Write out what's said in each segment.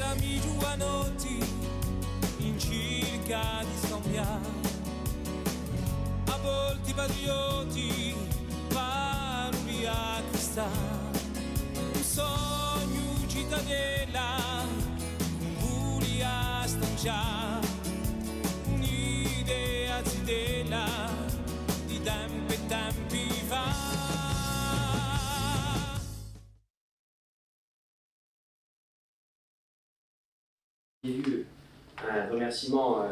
amici giovanotti in cerca di scambiare, a volte patrioti vanno via a cristallo, un sogno cittadella, un voli a stanciare, un'idea zitella di tempi e tempi fa. J'ai eu un remerciement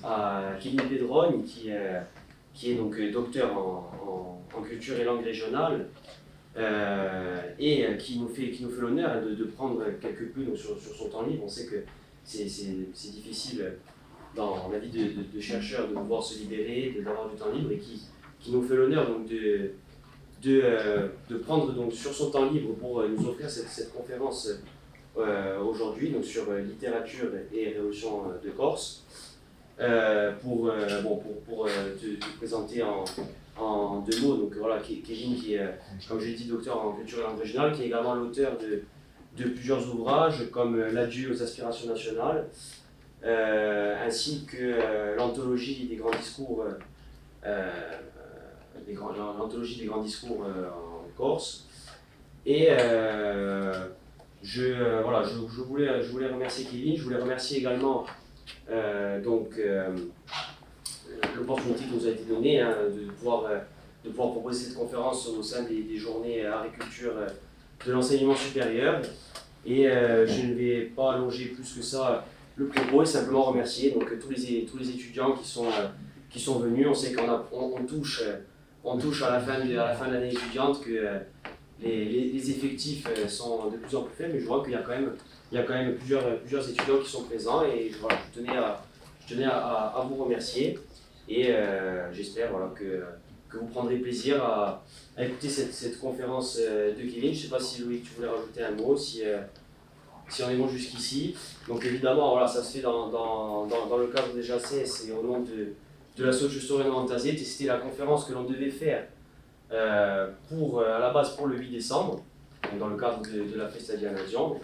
à Kevin Pedrogne, qui est donc docteur en culture et langue régionale, et qui nous fait l'honneur de prendre quelques peu donc, sur son temps libre. On sait que c'est difficile dans la vie de chercheur de pouvoir se libérer, d'avoir du temps libre, et qui nous fait l'honneur donc de prendre donc, sur son temps libre pour nous offrir cette conférence aujourd'hui donc sur littérature et révolution de Corse, pour te présenter en deux mots. Donc voilà, Kevin qui est, comme je l'ai dit, docteur en culture et langue régionale, qui est également l'auteur de plusieurs ouvrages comme L'adieu aux aspirations nationales, ainsi que l'anthologie des grands discours, l'anthologie des grands discours en Corse. Et je voulais remercier Kevin, je voulais remercier également l'opportunité qui nous a été donnée de pouvoir proposer cette conférence au sein des journées agriculture de l'enseignement supérieur. Et je ne vais pas allonger plus que ça le propos et simplement remercier donc, tous les étudiants qui sont venus. On sait qu'on touche à la fin de l'année étudiante que les effectifs sont de plus en plus faibles, mais je vois qu'il y a quand même plusieurs étudiants qui sont présents, et voilà, je tenais à vous remercier, et j'espère voilà, que vous prendrez plaisir à écouter cette conférence de Kevin. Je ne sais pas si Loïc, tu voulais rajouter un mot, si on est bon jusqu'ici. Donc évidemment, voilà, ça se fait dans le cadre des JACS et au nom de la Socio-Historienne Montazet, et c'était la conférence que l'on devait faire à la base pour le 8 décembre, dans le cadre de la Festa di Nation.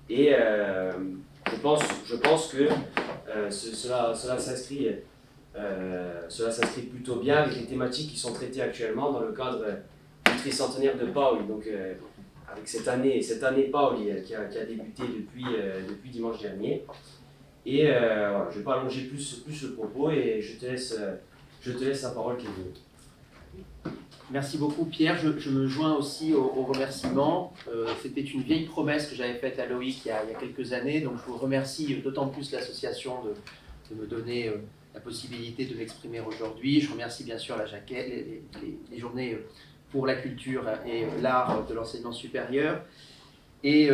Et je pense que cela s'inscrit plutôt bien avec les thématiques qui sont traitées actuellement dans le cadre du tricentenaire de Paoli. Donc avec cette année Paoli qui a débuté depuis dimanche dernier. Et voilà, je ne vais pas allonger plus le propos, et je te laisse la parole, Kevin. Merci beaucoup Pierre, je me joins aussi aux remerciements. C'était une vieille promesse que j'avais faite à Loïc il y a quelques années, donc je vous remercie d'autant plus l'association de me donner la possibilité de m'exprimer aujourd'hui. Je remercie bien sûr la JACS, les journées pour la culture et l'art de l'enseignement supérieur. Et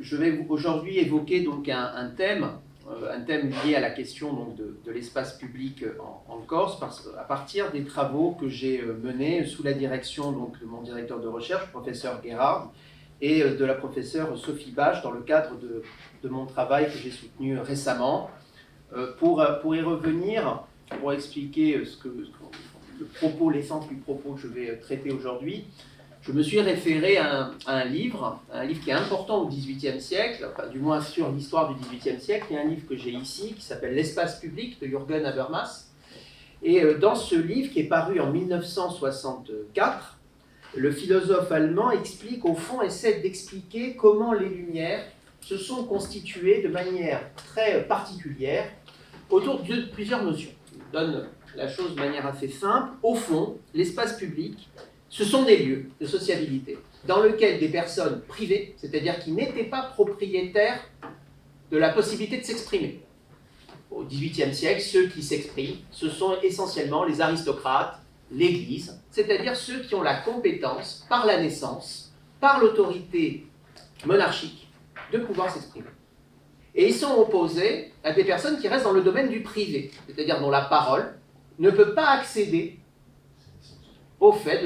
je vais aujourd'hui évoquer donc un thème lié à la question donc, de l'espace public en Corse, à partir des travaux que j'ai menés sous la direction donc, de mon directeur de recherche, professeur Guérard, et de la professeure Sophie Bache, dans le cadre de mon travail que j'ai soutenu récemment. Pour y revenir, pour expliquer l'essence du propos que je vais traiter aujourd'hui, je me suis référé à un livre qui est important au XVIIIe siècle, enfin, du moins sur l'histoire du XVIIIe siècle. Il y a un livre que j'ai ici qui s'appelle L'espace public de Jürgen Habermas. Et dans ce livre qui est paru en 1964, le philosophe allemand essaie d'expliquer comment les Lumières se sont constituées de manière très particulière autour de plusieurs notions. Il donne la chose de manière assez simple. Au fond, l'espace public, ce sont des lieux de sociabilité dans lesquels des personnes privées, c'est-à-dire qui n'étaient pas propriétaires de la possibilité de s'exprimer. Au XVIIIe siècle, ceux qui s'expriment, ce sont essentiellement les aristocrates, l'Église, c'est-à-dire ceux qui ont la compétence, par la naissance, par l'autorité monarchique, de pouvoir s'exprimer. Et ils sont opposés à des personnes qui restent dans le domaine du privé, c'est-à-dire dont la parole ne peut pas accéder au fait,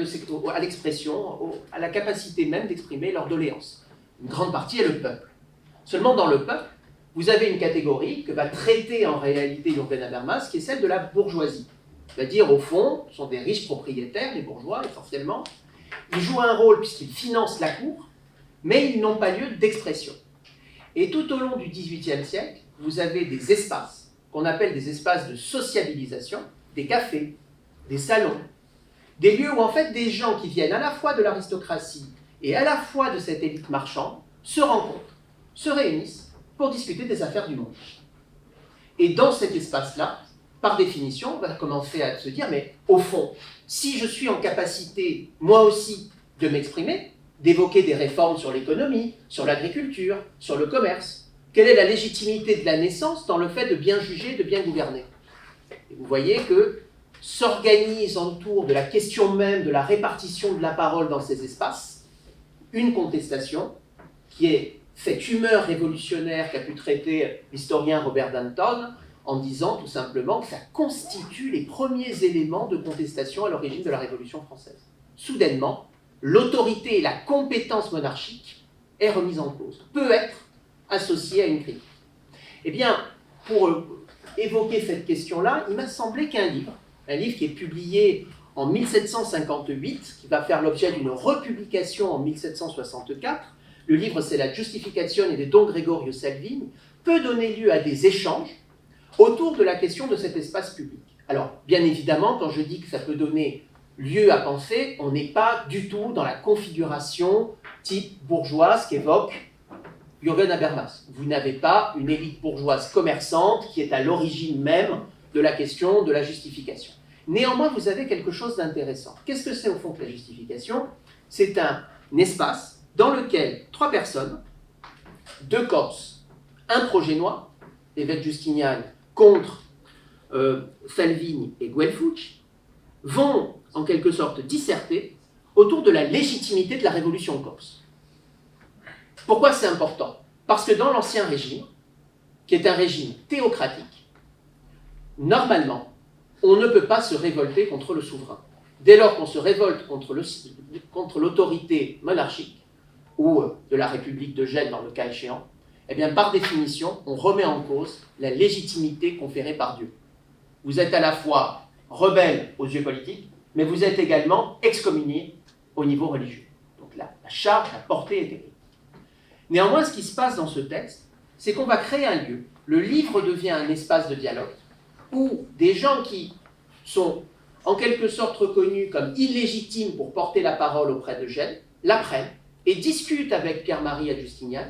à l'expression, à la capacité même d'exprimer leur doléance. Une grande partie est le peuple. Seulement dans le peuple, vous avez une catégorie que va traiter en réalité Jürgen Habermas, qui est celle de la bourgeoisie. C'est-à-dire, au fond, ce sont des riches propriétaires, les bourgeois essentiellement. Ils jouent un rôle puisqu'ils financent la cour, mais ils n'ont pas lieu d'expression. Et tout au long du XVIIIe siècle, vous avez des espaces qu'on appelle des espaces de sociabilisation, des cafés, des salons, des lieux où en fait des gens qui viennent à la fois de l'aristocratie et à la fois de cette élite marchande se rencontrent, se réunissent pour discuter des affaires du monde. Et dans cet espace-là, par définition, on va commencer à se dire, mais au fond, si je suis en capacité, moi aussi, de m'exprimer, d'évoquer des réformes sur l'économie, sur l'agriculture, sur le commerce, quelle est la légitimité de la naissance dans le fait de bien juger, de bien gouverner? Et vous voyez que s'organise autour de la question même de la répartition de la parole dans ces espaces une contestation qui est cette humeur révolutionnaire qu'a pu traiter l'historien Robert Danton en disant tout simplement que ça constitue les premiers éléments de contestation à l'origine de la Révolution française. Soudainement, l'autorité et la compétence monarchique est remise en cause, peut être associée à une critique. Eh bien, pour évoquer cette question-là, il m'a semblé qu'un livre qui est publié en 1758, qui va faire l'objet d'une republication en 1764, le livre c'est La Giustificazione de Don Gregorio Salvini, peut donner lieu à des échanges autour de la question de cet espace public. Alors, bien évidemment, quand je dis que ça peut donner lieu à penser, on n'est pas du tout dans la configuration type bourgeoise qu'évoque Jürgen Habermas. Vous n'avez pas une élite bourgeoise commerçante qui est à l'origine même de la question de la justification. Néanmoins, vous avez quelque chose d'intéressant. Qu'est-ce que c'est au fond que la justification? C'est un espace dans lequel trois personnes, deux corses, un progénois, l'évêque Justinian contre Salvini et Guelfucci, vont en quelque sorte disserter autour de la légitimité de la révolution corse. Pourquoi c'est important? Parce que dans l'Ancien Régime, qui est un régime théocratique, normalement, on ne peut pas se révolter contre le souverain. Dès lors qu'on se révolte contre l'autorité monarchique, ou de la République de Gênes dans le cas échéant, eh bien, par définition, on remet en cause la légitimité conférée par Dieu. Vous êtes à la fois rebelle aux yeux politiques, mais vous êtes également excommunié au niveau religieux. Donc la charge, la portée est terrible. Néanmoins, ce qui se passe dans ce texte, c'est qu'on va créer un lieu. Le livre devient un espace de dialogue où des gens qui sont en quelque sorte reconnus comme illégitimes pour porter la parole auprès de Gênes, l'apprennent et discutent avec Pierre-Marie et Justinian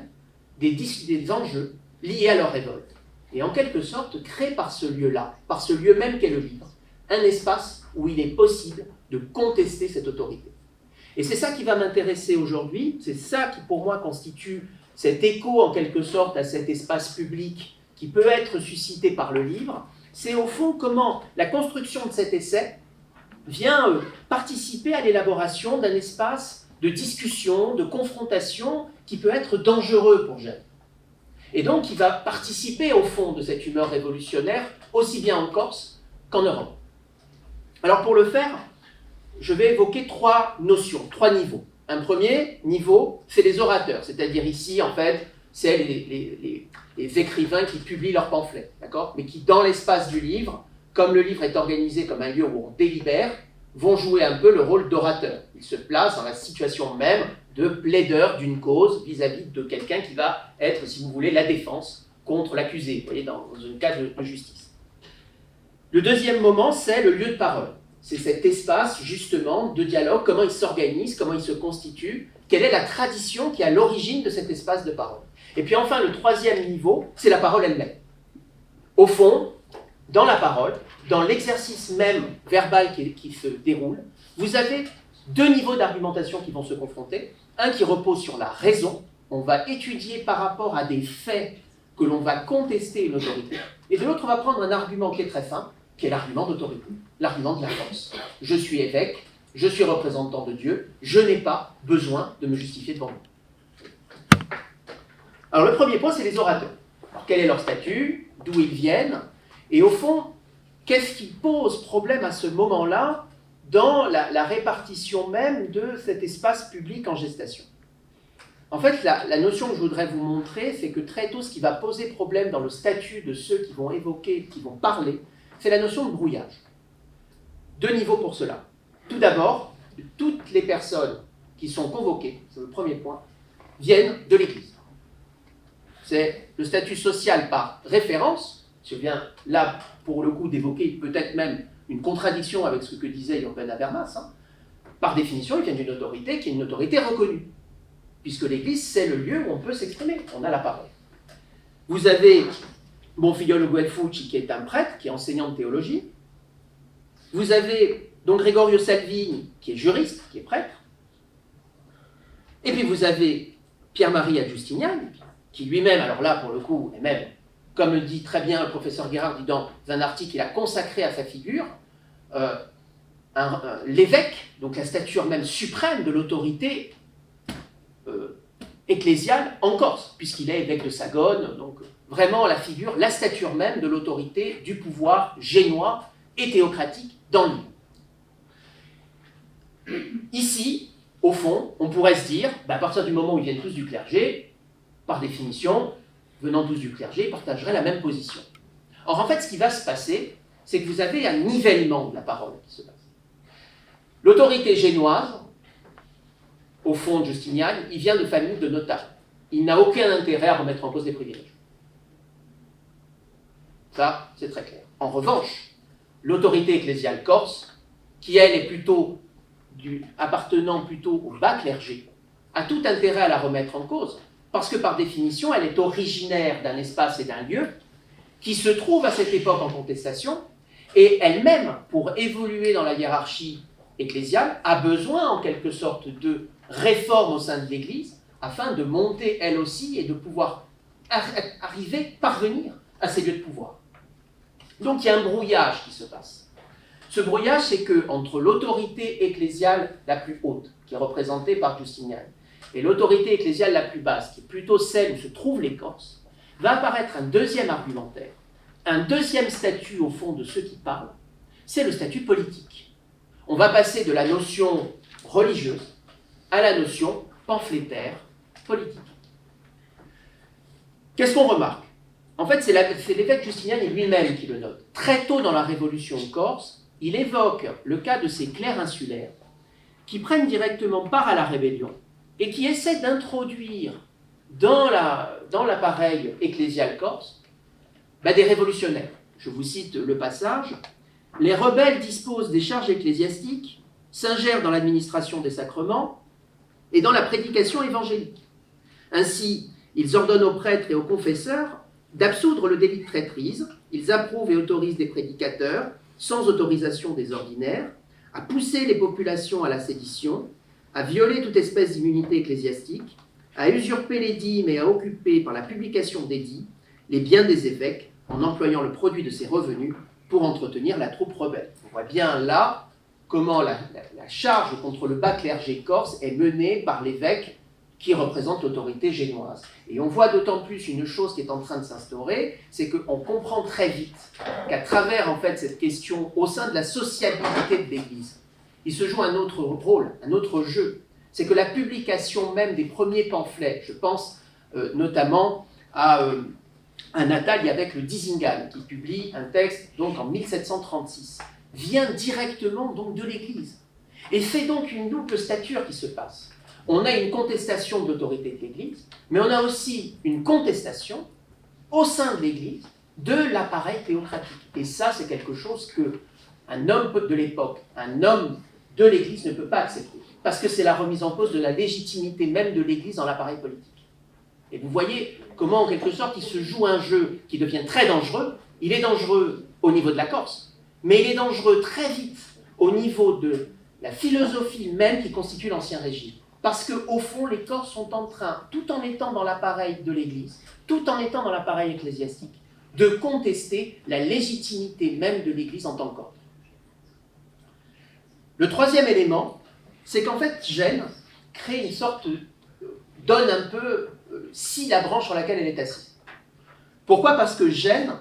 des enjeux liés à leur révolte. Et en quelque sorte, créent par ce lieu-là, par ce lieu même qu'est le livre, un espace où il est possible de contester cette autorité. Et c'est ça qui va m'intéresser aujourd'hui, c'est ça qui pour moi constitue cet écho en quelque sorte à cet espace public qui peut être suscité par le livre, c'est au fond comment la construction de cet essai vient participer à l'élaboration d'un espace de discussion, de confrontation qui peut être dangereux pour Gênes. Et donc il va participer au fond de cette humeur révolutionnaire aussi bien en Corse qu'en Europe. Alors pour le faire, je vais évoquer trois notions, trois niveaux. Un premier niveau, c'est les orateurs, c'est-à-dire ici, en fait, c'est les écrivains qui publient leurs pamphlets, d'accord? Mais qui, dans l'espace du livre, comme le livre est organisé comme un lieu où on délibère, vont jouer un peu le rôle d'orateur. Ils se placent dans la situation même de plaideur d'une cause vis-à-vis de quelqu'un qui va être, si vous voulez, la défense contre l'accusé, vous voyez, dans un cas de justice. Le deuxième moment, c'est le lieu de parole. C'est cet espace, justement, de dialogue, comment il s'organise, comment il se constitue, quelle est la tradition qui est à l'origine de cet espace de parole. Et puis enfin, le troisième niveau, c'est la parole elle-même. Au fond, dans la parole, dans l'exercice même verbal qui se déroule, vous avez deux niveaux d'argumentation qui vont se confronter. Un qui repose sur la raison, on va étudier par rapport à des faits que l'on va contester une autorité. Et de l'autre, on va prendre un argument qui est très fin, qui est l'argument d'autorité, l'argument de la force. Je suis évêque, je suis représentant de Dieu, je n'ai pas besoin de me justifier devant vous. Alors le premier point, c'est les orateurs. Alors, quel est leur statut, d'où ils viennent, et au fond, qu'est-ce qui pose problème à ce moment-là dans la répartition même de cet espace public en gestation? En fait, la notion que je voudrais vous montrer, c'est que très tôt, ce qui va poser problème dans le statut de ceux qui vont évoquer, qui vont parler, c'est la notion de brouillage. Deux niveaux pour cela. Tout d'abord, toutes les personnes qui sont convoquées, c'est le premier point, viennent de l'Église. c'est le statut social par référence. Je viens là, pour le coup, d'évoquer peut-être même une contradiction avec ce que disait Jürgen Habermas. Hein. Par définition, il vient d'une autorité qui est une autorité reconnue, puisque l'Église, c'est le lieu où on peut s'exprimer, on a la parole. Vous avez Bonfigliolo Guelfucci, qui est un prêtre, qui est enseignant de théologie. Vous avez donc Gregorio Salvini, qui est juriste, qui est prêtre. Et puis vous avez Pierre-Marie Giustiniani, qui lui-même, alors là, pour le coup, et même, comme le dit très bien le professeur Guérard, dit dans un article qu'il a consacré à sa figure, l'évêque, donc la stature même suprême de l'autorité ecclésiale en Corse, puisqu'il est évêque de Sagone, donc vraiment la figure, la stature même de l'autorité du pouvoir génois et théocratique dans l'île. Ici, au fond, on pourrait se dire, à partir du moment où ils viennent tous du clergé, par définition, venant tous du clergé, ils partageraient la même position. Or, en fait, ce qui va se passer, c'est que vous avez un nivellement de la parole qui se passe. L'autorité génoise, au fond de Justiniani, il vient de famille de notables. Il n'a aucun intérêt à remettre en cause les privilèges. Ça, c'est très clair. En revanche, l'autorité ecclésiale corse, qui elle est plutôt appartenant plutôt au bas clergé, a tout intérêt à la remettre en cause, parce que par définition, elle est originaire d'un espace et d'un lieu qui se trouve à cette époque en contestation, et elle-même, pour évoluer dans la hiérarchie ecclésiale, a besoin en quelque sorte de réformes au sein de l'Église, afin de monter elle aussi et de pouvoir parvenir à ces lieux de pouvoir. Donc il y a un brouillage qui se passe. Ce brouillage, c'est qu'entre l'autorité ecclésiale la plus haute, qui est représentée par Justiniani, et l'autorité ecclésiale la plus basse, qui est plutôt celle où se trouvent les Corses, va apparaître un deuxième argumentaire, un deuxième statut au fond de ceux qui parlent, c'est le statut politique. On va passer de la notion religieuse à la notion pamphlétaire politique. Qu'est-ce qu'on remarque ? En fait, c'est l'évêque Justiniani lui-même qui le note. Très tôt dans la Révolution corse, il évoque le cas de ces clercs insulaires qui prennent directement part à la rébellion et qui essaient d'introduire dans l'appareil ecclésial corse des révolutionnaires. Je vous cite le passage. « Les rebelles disposent des charges ecclésiastiques, s'ingèrent dans l'administration des sacrements et dans la prédication évangélique. Ainsi, ils ordonnent aux prêtres et aux confesseurs d'absoudre le délit de traîtrise, ils approuvent et autorisent des prédicateurs, sans autorisation des ordinaires, à pousser les populations à la sédition, à violer toute espèce d'immunité ecclésiastique, à usurper les dîmes et à occuper par la publication d'édits les biens des évêques en employant le produit de ses revenus pour entretenir la troupe rebelle. » On voit bien là comment la charge contre le bas clergé corse est menée par l'évêque qui représente l'autorité génoise. Et on voit d'autant plus une chose qui est en train de s'instaurer, c'est qu'on comprend très vite qu'à travers en fait cette question au sein de la sociabilité de l'Église, il se joue un autre rôle, un autre jeu. C'est que la publication même des premiers pamphlets, je pense notamment à Nathalie avec le Dizingan, qui publie un texte donc en 1736, vient directement donc de l'Église. Et c'est donc une double stature qui se passe. On a une contestation de l'autorité de l'Église, mais on a aussi une contestation au sein de l'Église de l'appareil théocratique. Et ça, c'est quelque chose qu'un homme de l'époque, un homme de l'Église ne peut pas accepter, parce que c'est la remise en cause de la légitimité même de l'Église dans l'appareil politique. Et vous voyez comment, en quelque sorte, il se joue un jeu qui devient très dangereux. Il est dangereux au niveau de la Corse, mais il est dangereux très vite au niveau de la philosophie même qui constitue l'Ancien Régime. Parce qu'au fond, les Corses sont en train, tout en étant dans l'appareil de l'Église, tout en étant dans l'appareil ecclésiastique, de contester la légitimité même de l'Église en tant qu'ordre. Le troisième élément, c'est qu'en fait, Gênes crée une sorte, donne un peu, scie la branche sur laquelle elle est assise. Pourquoi ? Parce que Gênes,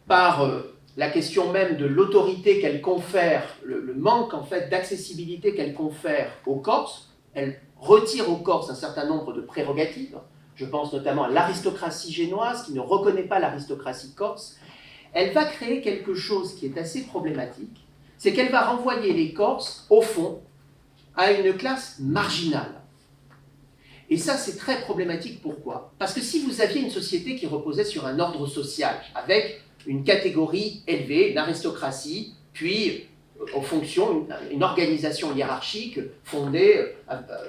par la question même de l'autorité qu'elle confère, le manque en fait d'accessibilité qu'elle confère aux Corses, elle retire aux Corses un certain nombre de prérogatives. Je pense notamment à l'aristocratie génoise qui ne reconnaît pas l'aristocratie corse. Elle va créer quelque chose qui est assez problématique, c'est qu'elle va renvoyer les Corses, au fond, à une classe marginale. Et ça, c'est très problématique. Pourquoi ? Parce que si vous aviez une société qui reposait sur un ordre social, avec une catégorie élevée, une aristocratie, puis en fonction, une organisation hiérarchique fondée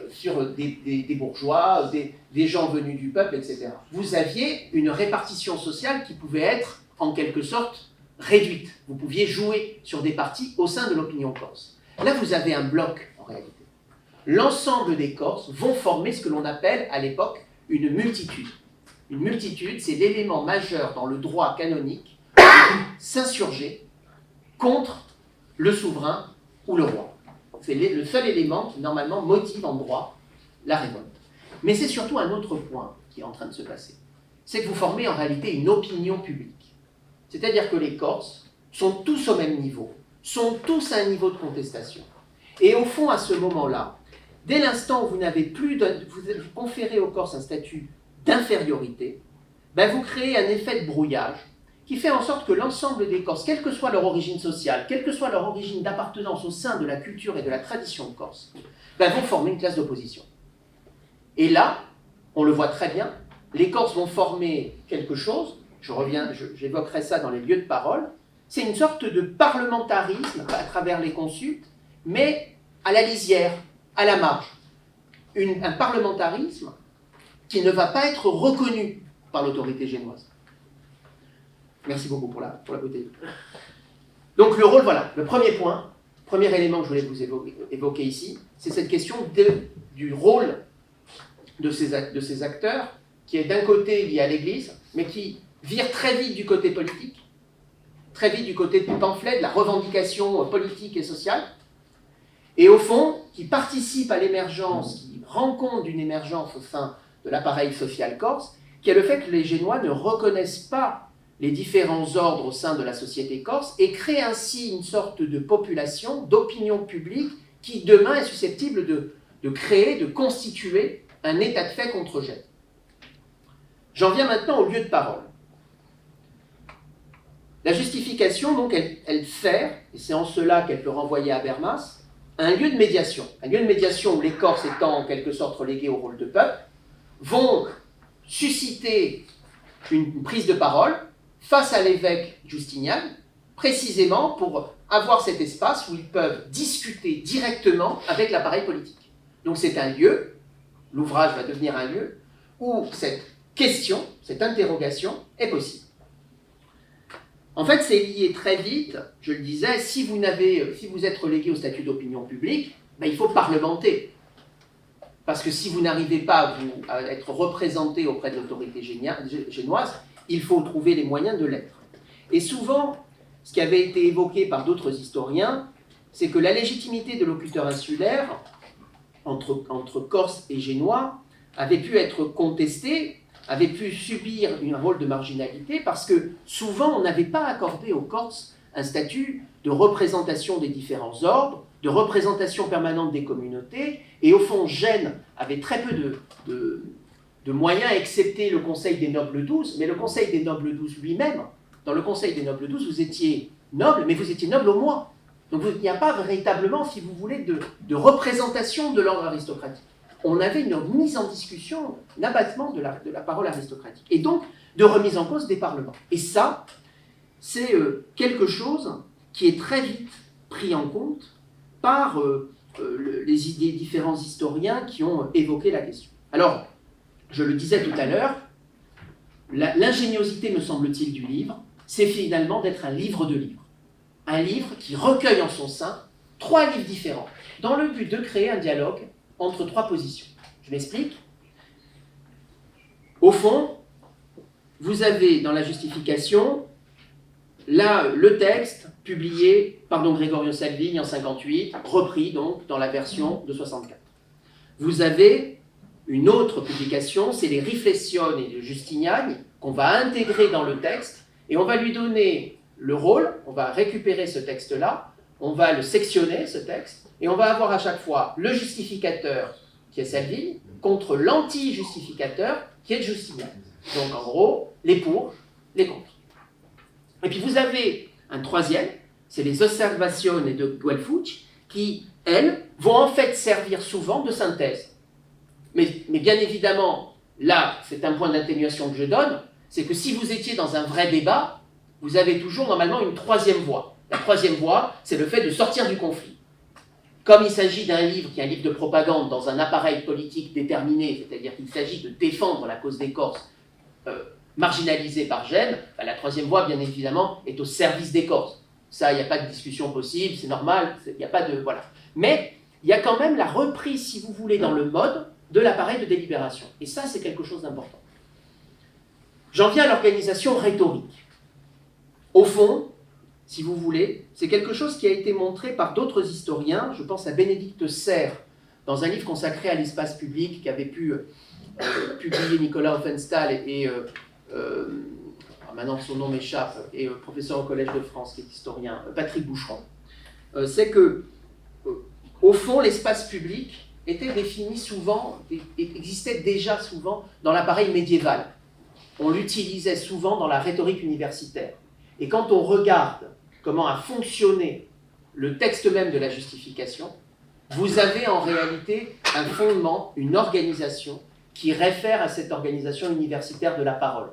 sur des bourgeois, des gens venus du peuple, etc. Vous aviez une répartition sociale qui pouvait être, en quelque sorte, réduite. Vous pouviez jouer sur des partis au sein de l'opinion corse. Là, vous avez un bloc, en réalité. L'ensemble des Corses vont former ce que l'on appelle, à l'époque, une multitude. Une multitude, c'est l'élément majeur dans le droit canonique pour s'insurger contre le souverain ou le roi. C'est le seul élément qui, normalement, motive en droit la révolte. Mais c'est surtout un autre point qui est en train de se passer. C'est que vous formez en réalité une opinion publique. C'est-à-dire que les Corses sont tous au même niveau, sont tous à un niveau de contestation. Et au fond, à ce moment-là, dès l'instant où vous n'avez plus vous conférez aux Corses un statut d'infériorité, vous créez un effet de brouillage qui fait en sorte que l'ensemble des Corses, quelle que soit leur origine sociale, quelle que soit leur origine d'appartenance au sein de la culture et de la tradition corse, vont former une classe d'opposition. Et là, on le voit très bien, les Corses vont former quelque chose, j'évoquerai ça dans les lieux de parole, c'est une sorte de parlementarisme à travers les consultes, mais à la lisière, à la marge. Un parlementarisme qui ne va pas être reconnu par l'autorité génoise. Merci beaucoup pour la beauté. Donc le rôle, voilà, le premier point, premier élément que je voulais vous évoquer ici, c'est cette question du rôle de ces acteurs, qui est d'un côté lié à l'Église, mais qui vire très vite du côté politique, très vite du côté du pamphlet, de la revendication politique et sociale, et au fond, qui participe à l'émergence, qui rend compte d'une émergence au sein de l'appareil social corse, qui est le fait que les Génois ne reconnaissent pas les différents ordres au sein de la société corse et créent ainsi une sorte de population, d'opinion publique, qui demain est susceptible de créer, de constituer un état de fait contre Gênes. J'en viens maintenant au lieu de parole. La justification, donc, elle sert, et c'est en cela qu'elle peut renvoyer à Habermas, un lieu de médiation où les Corses étant en quelque sorte relégués au rôle de peuple, vont susciter une prise de parole face à l'évêque Justinian, précisément pour avoir cet espace où ils peuvent discuter directement avec l'appareil politique. Donc c'est un lieu, l'ouvrage va devenir un lieu, où cette question, cette interrogation est possible. En fait, c'est lié très vite, je le disais, si vous êtes relégué au statut d'opinion publique, il faut parlementer. Parce que si vous n'arrivez pas à être représenté auprès de l'autorité génoise, il faut trouver les moyens de l'être. Et souvent, ce qui avait été évoqué par d'autres historiens, c'est que la légitimité de locuteur insulaire, entre Corse et Génois, avait pu être contestée, avait pu subir un rôle de marginalité, parce que souvent, on n'avait pas accordé aux Corses un statut de représentation des différents ordres, de représentation permanente des communautés, et au fond, Gênes avait très peu de moyens, excepté le Conseil des Nobles 12, mais le Conseil des Nobles 12 lui-même, dans le Conseil des Nobles 12, vous étiez noble, mais vous étiez noble au moins. Donc il n'y a pas véritablement, si vous voulez, de représentation de l'ordre aristocratique. On avait une mise en discussion, un abattement de la parole aristocratique, et donc de remise en cause des parlements. Et ça, c'est quelque chose qui est très vite pris en compte par les différents historiens qui ont évoqué la question. Alors, je le disais tout à l'heure, l'ingéniosité, me semble-t-il, du livre, c'est finalement d'être un livre de livres. Un livre qui recueille en son sein 3 livres différents, dans le but de créer un dialogue entre 3 positions. Je m'explique. Au fond, vous avez dans la justification, là, le texte publié par Gregorio Salvini en 58, repris donc dans la version de 64. Vous avez une autre publication, c'est les Riflessioni de Justiniani, qu'on va intégrer dans le texte, et on va lui donner le rôle, on va récupérer ce texte-là, on va le sectionner, ce texte, et on va avoir à chaque fois le justificateur, qui est Salvini, contre l'anti-justificateur, qui est Justiniani. Donc en gros, les pour, les contre. Et puis vous avez un troisième, c'est les Osservazioni de Guelfucci, qui, elles, vont en fait servir souvent de synthèse. Mais bien évidemment, là, c'est un point d'atténuation que je donne, c'est que si vous étiez dans un vrai débat, vous avez toujours normalement une troisième voie. La troisième voie, c'est le fait de sortir du conflit. Comme il s'agit d'un livre qui est un livre de propagande dans un appareil politique déterminé, c'est-à-dire qu'il s'agit de défendre la cause des Corses marginalisés par GEM, la troisième voie, bien évidemment, est au service des Corses. Ça, il n'y a pas de discussion possible, c'est normal, il n'y a pas de... Voilà. Mais il y a quand même la reprise, si vous voulez, dans le mode de l'appareil de délibération. Et ça, c'est quelque chose d'important. J'en viens à l'organisation rhétorique. Au fond, si vous voulez, c'est quelque chose qui a été montré par d'autres historiens. Je pense à Bénédicte Serres, dans un livre consacré à l'espace public qu'avait pu publier Nicolas Offenstahl et maintenant son nom m'échappe, et professeur au Collège de France, qui est historien, Patrick Boucheron. C'est que, au fond, l'espace public était défini souvent, existait déjà souvent dans l'appareil médiéval. On l'utilisait souvent dans la rhétorique universitaire. Et quand on regarde comment a fonctionné le texte même de la justification, vous avez en réalité un fondement, une organisation qui réfère à cette organisation universitaire de la parole.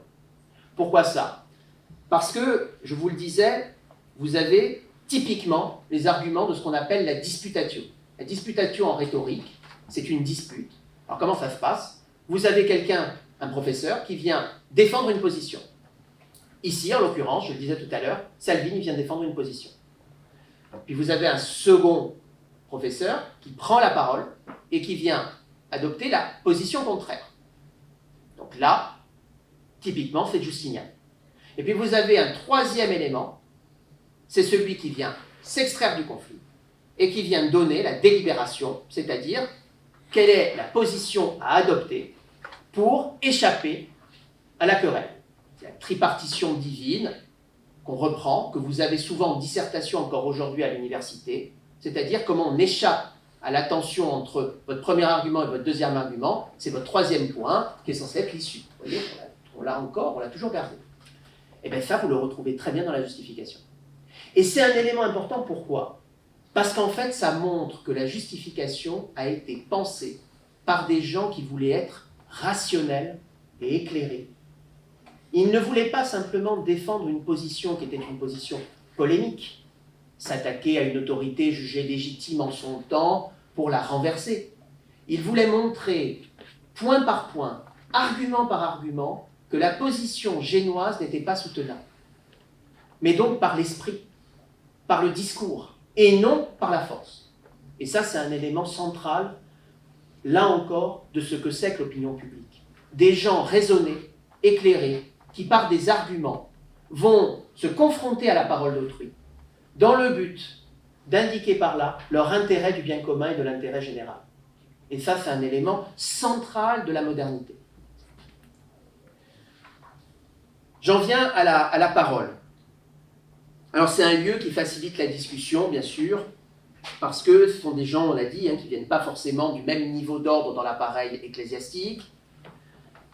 Pourquoi ça? Parce que, je vous le disais, vous avez typiquement les arguments de ce qu'on appelle la disputatio. La disputatio en rhétorique, c'est une dispute. Alors comment ça se passe? Vous avez quelqu'un, un professeur, qui vient défendre une position. Ici, en l'occurrence, je le disais tout à l'heure, Salvini vient défendre une position. Puis vous avez un second professeur qui prend la parole et qui vient adopter la position contraire. Donc là, typiquement, c'est Justinian. Et puis vous avez un troisième élément, c'est celui qui vient s'extraire du conflit et qui vient donner la délibération, c'est-à-dire quelle est la position à adopter pour échapper à la querelle. C'est la tripartition divine qu'on reprend, que vous avez souvent en dissertation encore aujourd'hui à l'université, c'est-à-dire comment on échappe à la tension entre votre premier argument et votre deuxième argument, c'est votre troisième point qui est censé être l'issue. Vous voyez, on l'a encore, on l'a toujours gardé. Et bien ça, vous le retrouvez très bien dans la justification. Et c'est un élément important, pourquoi? Parce qu'en fait, ça montre que la justification a été pensée par des gens qui voulaient être rationnels et éclairés. Ils ne voulaient pas simplement défendre une position qui était une position polémique, s'attaquer à une autorité jugée légitime en son temps pour la renverser. Ils voulaient montrer, point par point, argument par argument, que la position génoise n'était pas soutenable. Mais donc par l'esprit, par le discours, et non par la force. Et ça, c'est un élément central, là encore, de ce que c'est que l'opinion publique. Des gens raisonnés, éclairés, qui par des arguments vont se confronter à la parole d'autrui, dans le but d'indiquer par là leur intérêt du bien commun et de l'intérêt général. Et ça, c'est un élément central de la modernité. J'en viens à la parole. Alors c'est un lieu qui facilite la discussion, bien sûr, parce que ce sont des gens, on l'a dit, qui ne viennent pas forcément du même niveau d'ordre dans l'appareil ecclésiastique.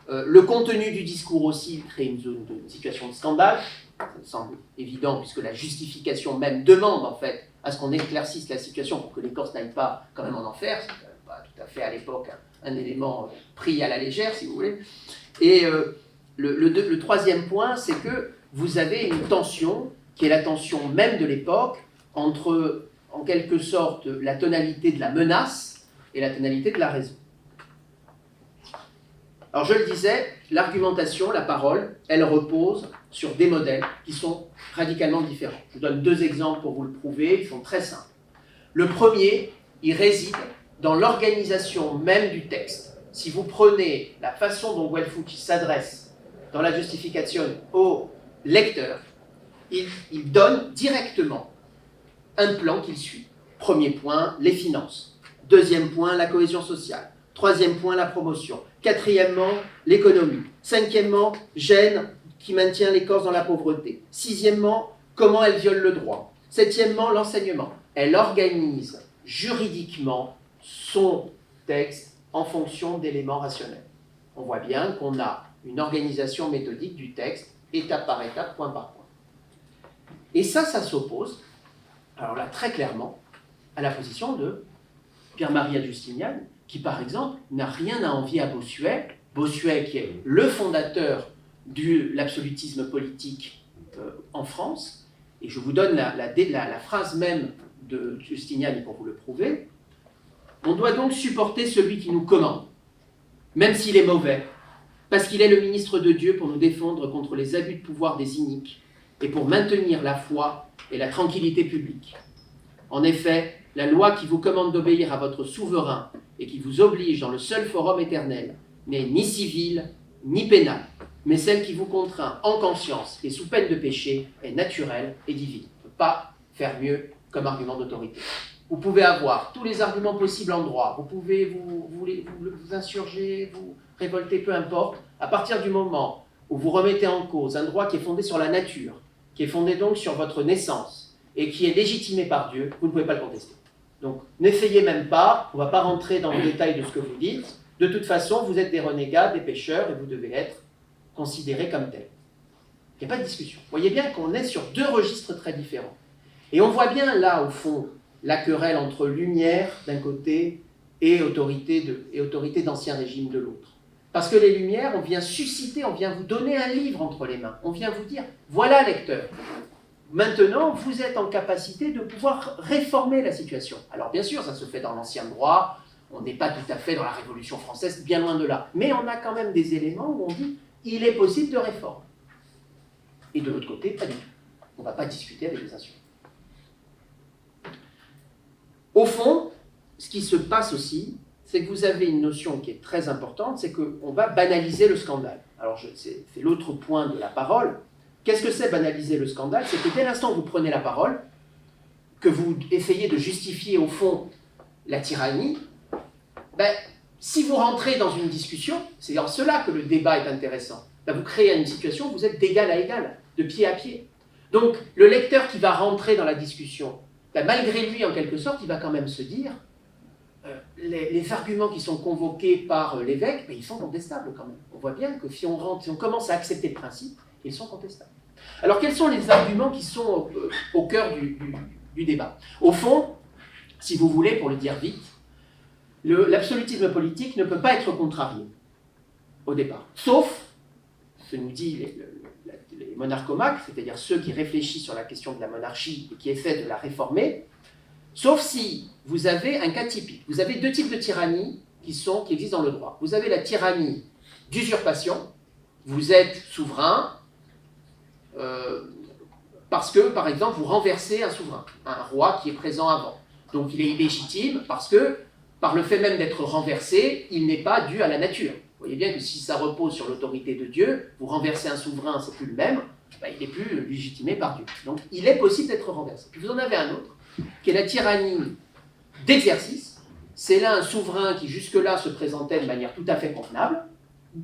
Le contenu du discours aussi crée une situation de scandale. Ça me semble évident, puisque la justification même demande en fait à ce qu'on éclaircisse la situation pour que les Corses n'aillent pas quand même en enfer. C'est quand même pas tout à fait à l'époque un élément pris à la légère, si vous voulez. Et le troisième point, c'est que vous avez une tension, qui est la tension même de l'époque, entre, en quelque sorte, la tonalité de la menace et la tonalité de la raison. Alors je le disais, l'argumentation, la parole, elle repose sur des modèles qui sont radicalement différents. Je vous donne deux exemples pour vous le prouver, ils sont très simples. Le premier, il réside dans l'organisation même du texte. Si vous prenez la façon dont Guelfucci s'adresse dans la justification au lecteur, il donne directement un plan qu'il suit. Premier point, les finances. Deuxième point, la cohésion sociale. Troisième point, la promotion. Quatrièmement, l'économie. Cinquièmement, Gênes qui maintient les Corses dans la pauvreté. Sixièmement, comment elle viole le droit. Septièmement, l'enseignement. Elle organise juridiquement son texte en fonction d'éléments rationnels. On voit bien qu'on a une organisation méthodique du texte, étape par étape, point par point. Et ça s'oppose, alors là très clairement, à la position de Pierre-Marie Justinian, qui par exemple n'a rien à envier à Bossuet, Bossuet qui est le fondateur de l'absolutisme politique en France, et je vous donne la phrase même de Justiniani pour vous le prouver. On doit donc supporter celui qui nous commande, même s'il est mauvais, parce qu'il est le ministre de Dieu pour nous défendre contre les abus de pouvoir des iniques et pour maintenir la foi et la tranquillité publique. En effet, la loi qui vous commande d'obéir à votre souverain et qui vous oblige dans le seul forum éternel n'est ni civile ni pénale, mais celle qui vous contraint en conscience et sous peine de péché est naturelle et divine. On ne peut pas faire mieux comme argument d'autorité. Vous pouvez avoir tous les arguments possibles en droit, vous pouvez vous insurger, vous révolter, peu importe, à partir du moment où vous remettez en cause un droit qui est fondé sur la nature, qui est fondé donc sur votre naissance, et qui est légitimé par Dieu, vous ne pouvez pas le contester. Donc n'essayez même pas, on ne va pas rentrer dans le détail de ce que vous dites, de toute façon vous êtes des renégats, des pécheurs, et vous devez être considérés comme tels. Il n'y a pas de discussion. Vous voyez bien qu'on est sur deux registres très différents. Et on voit bien là, au fond, la querelle entre lumière d'un côté et autorité d'Ancien Régime de l'autre. Parce que les Lumières, on vient susciter, on vient vous donner un livre entre les mains. On vient vous dire, voilà lecteur, maintenant vous êtes en capacité de pouvoir réformer la situation. Alors bien sûr, ça se fait dans l'ancien droit, on n'est pas tout à fait dans la Révolution française, bien loin de là. Mais on a quand même des éléments où on dit, il est possible de réformer. Et de l'autre côté, pas du tout. On ne va pas discuter avec les insurgés. Au fond, ce qui se passe aussi, c'est que vous avez une notion qui est très importante, c'est qu'on va banaliser le scandale. Alors, c'est l'autre point de la parole. Qu'est-ce que c'est banaliser le scandale? C'est que dès l'instant où vous prenez la parole, que vous essayez de justifier au fond la tyrannie, si vous rentrez dans une discussion, c'est en cela que le débat est intéressant. Vous créez une situation où vous êtes d'égal à égal, de pied à pied. Donc, le lecteur qui va rentrer dans la discussion, malgré lui, en quelque sorte, il va quand même se dire les arguments qui sont convoqués par l'évêque, ils sont contestables quand même. On voit bien que si on commence à accepter le principe, ils sont contestables. Alors, quels sont les arguments qui sont au cœur du débat? Au fond, si vous voulez, pour le dire vite, l'absolutisme politique ne peut pas être contrarié au départ, sauf, ce nous dit les monarchomaques, c'est-à-dire ceux qui réfléchissent sur la question de la monarchie et qui essaient de la réformer, sauf si vous avez un cas typique. Vous avez deux types de tyrannie qui existent dans le droit. Vous avez la tyrannie d'usurpation, vous êtes souverain parce que, par exemple, vous renversez un souverain, un roi qui est présent avant. Donc il est illégitime parce que, par le fait même d'être renversé, il n'est pas dû à la nature. Vous voyez bien que si ça repose sur l'autorité de Dieu, vous renversez un souverain, c'est plus le même, il n'est plus légitimé par Dieu. Donc il est possible d'être renversé. Puis vous en avez un autre, qui est la tyrannie d'exercice. C'est là un souverain qui jusque-là se présentait de manière tout à fait convenable,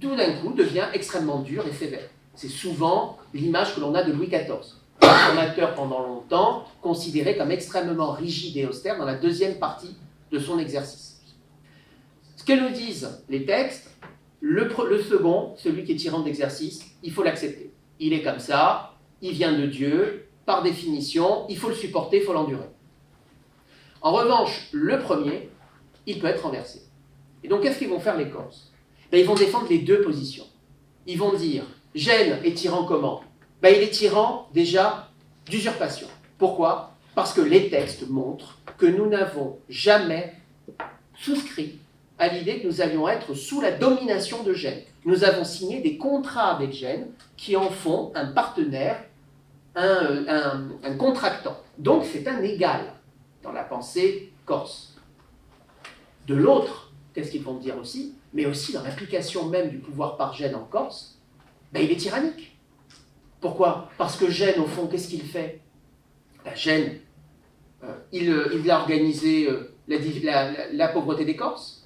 tout d'un coup devient extrêmement dur et sévère. C'est souvent l'image que l'on a de Louis XIV, réformateur pendant longtemps, considéré comme extrêmement rigide et austère dans la deuxième partie de son exercice. Ce que nous disent les textes, le second, celui qui est tyran d'exercice, il faut l'accepter. Il est comme ça, il vient de Dieu, par définition, il faut le supporter, il faut l'endurer. En revanche, le premier, il peut être renversé. Et donc, qu'est-ce qu'ils vont faire les Corses? Ils vont défendre les deux positions. Ils vont dire, Gênes est tyran comment? Il est tyran, déjà, d'usurpation. Pourquoi? Parce que les textes montrent que nous n'avons jamais souscrit à l'idée que nous allions être sous la domination de Gênes. Nous avons signé des contrats avec Gênes qui en font un partenaire, un contractant. Donc c'est un égal dans la pensée corse. De l'autre, qu'est-ce qu'ils vont dire aussi? Mais aussi dans l'application même du pouvoir par Gênes en Corse, il est tyrannique. Pourquoi? Parce que Gênes, au fond, qu'est-ce qu'il fait? Gênes, il a organisé la pauvreté des Corses.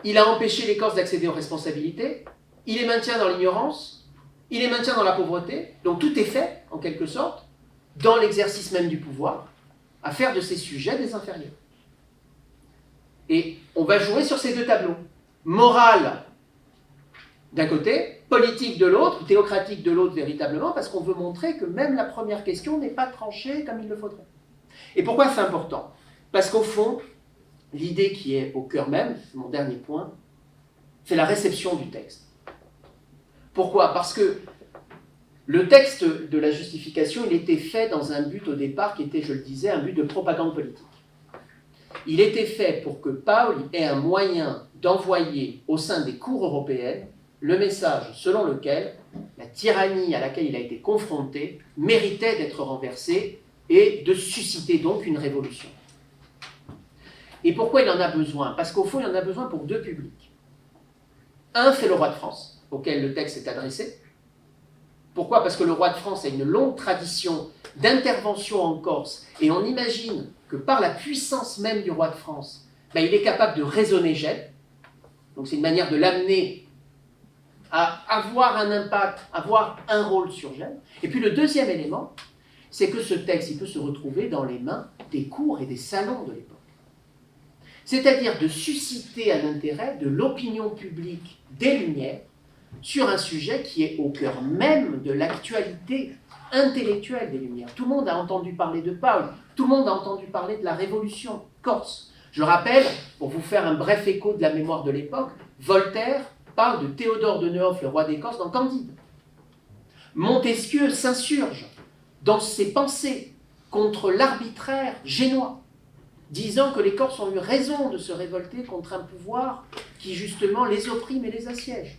Il a empêché les Corses d'accéder aux responsabilités, il les maintient dans l'ignorance, il les maintient dans la pauvreté, donc tout est fait, en quelque sorte, dans l'exercice même du pouvoir, à faire de ses sujets des inférieurs. Et on va jouer sur ces deux tableaux. Morale d'un côté, politique de l'autre, théocratique de l'autre véritablement, parce qu'on veut montrer que même la première question n'est pas tranchée comme il le faudrait. Et pourquoi c'est important? Parce qu'au fond, l'idée qui est au cœur même, c'est mon dernier point, c'est la réception du texte. Pourquoi ? Parce que le texte de la justification, il était fait dans un but au départ qui était, je le disais, un but de propagande politique. Il était fait pour que Paul ait un moyen d'envoyer au sein des cours européennes le message selon lequel la tyrannie à laquelle il a été confronté méritait d'être renversée et de susciter donc une révolution. Et pourquoi il en a besoin ? Parce qu'au fond, il en a besoin pour deux publics. Un, c'est le roi de France, auquel le texte est adressé. Pourquoi ? Parce que le roi de France a une longue tradition d'intervention en Corse, et on imagine que par la puissance même du roi de France, il est capable de raisonner Gênes. Donc c'est une manière de l'amener à avoir un impact, avoir un rôle sur Gênes. Et puis le deuxième élément, c'est que ce texte, il peut se retrouver dans les mains des cours et des salons de l'époque. C'est-à-dire de susciter un intérêt de l'opinion publique des Lumières sur un sujet qui est au cœur même de l'actualité intellectuelle des Lumières. Tout le monde a entendu parler de Paul, tout le monde a entendu parler de la Révolution corse. Je rappelle, pour vous faire un bref écho de la mémoire de l'époque, Voltaire parle de Théodore de Nehoff, le roi des Corses, dans Candide. Montesquieu s'insurge dans ses pensées contre l'arbitraire génois, disant que les Corses ont eu raison de se révolter contre un pouvoir qui justement les opprime et les assiège.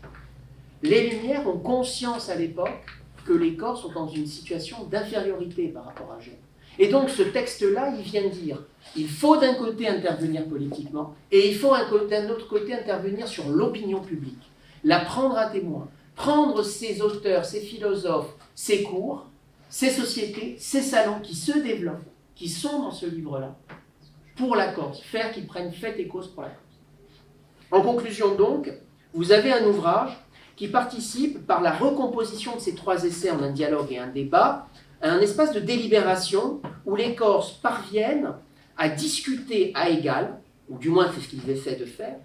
Les Lumières ont conscience à l'époque que les Corses sont dans une situation d'infériorité par rapport à Gênes. Et donc ce texte-là, il vient dire, il faut d'un côté intervenir politiquement, et il faut d'un autre côté intervenir sur l'opinion publique, la prendre à témoin, prendre ces auteurs, ces philosophes, ces cours, ces sociétés, ces salons qui se développent, qui sont dans ce livre-là, pour la Corse, faire qu'ils prennent fait et cause pour la Corse. En conclusion donc, vous avez un ouvrage qui participe par la recomposition de ces trois essais en un dialogue et un débat, à un espace de délibération où les Corses parviennent à discuter à égal, ou du moins c'est ce qu'ils essaient de faire,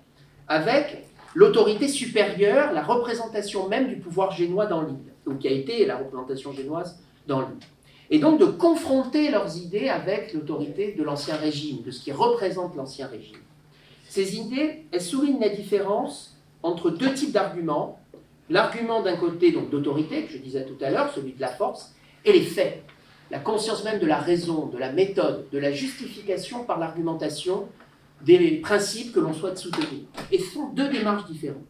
avec l'autorité supérieure, la représentation même du pouvoir génois dans l'île, ou qui a été la représentation génoise dans l'île. Et donc de confronter leurs idées avec l'autorité de l'Ancien Régime, de ce qui représente l'Ancien Régime. Ces idées, elles soulignent la différence entre deux types d'arguments. L'argument d'un côté donc d'autorité, que je disais tout à l'heure, celui de la force, et les faits, la conscience même de la raison, de la méthode, de la justification par l'argumentation des principes que l'on souhaite soutenir. Et ce sont deux démarches différentes.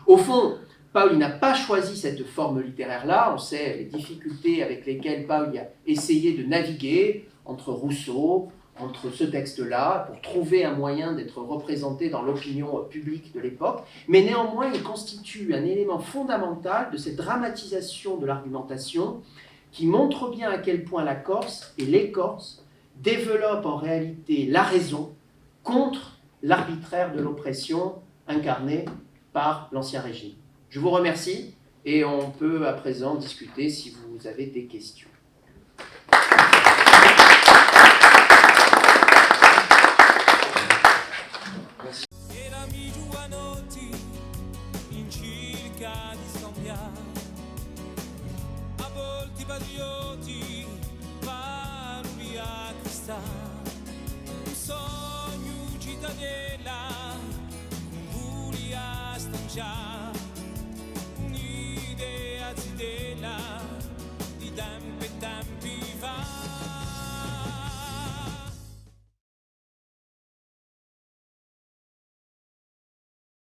Au fond, Paul n'a pas choisi cette forme littéraire-là. On sait les difficultés avec lesquelles Paul a essayé de naviguer entre Rousseau, entre ce texte-là, pour trouver un moyen d'être représenté dans l'opinion publique de l'époque. Mais néanmoins, il constitue un élément fondamental de cette dramatisation de l'argumentation qui montre bien à quel point la Corse et les Corses développent en réalité la raison contre l'arbitraire de l'oppression incarnée par l'Ancien Régime. Je vous remercie et on peut à présent discuter si vous avez des questions. Erami giovanotti in cerca di scambiare, a volte patrioti, paroli a cristallo, un sogno cittadella, un puri a stanciare.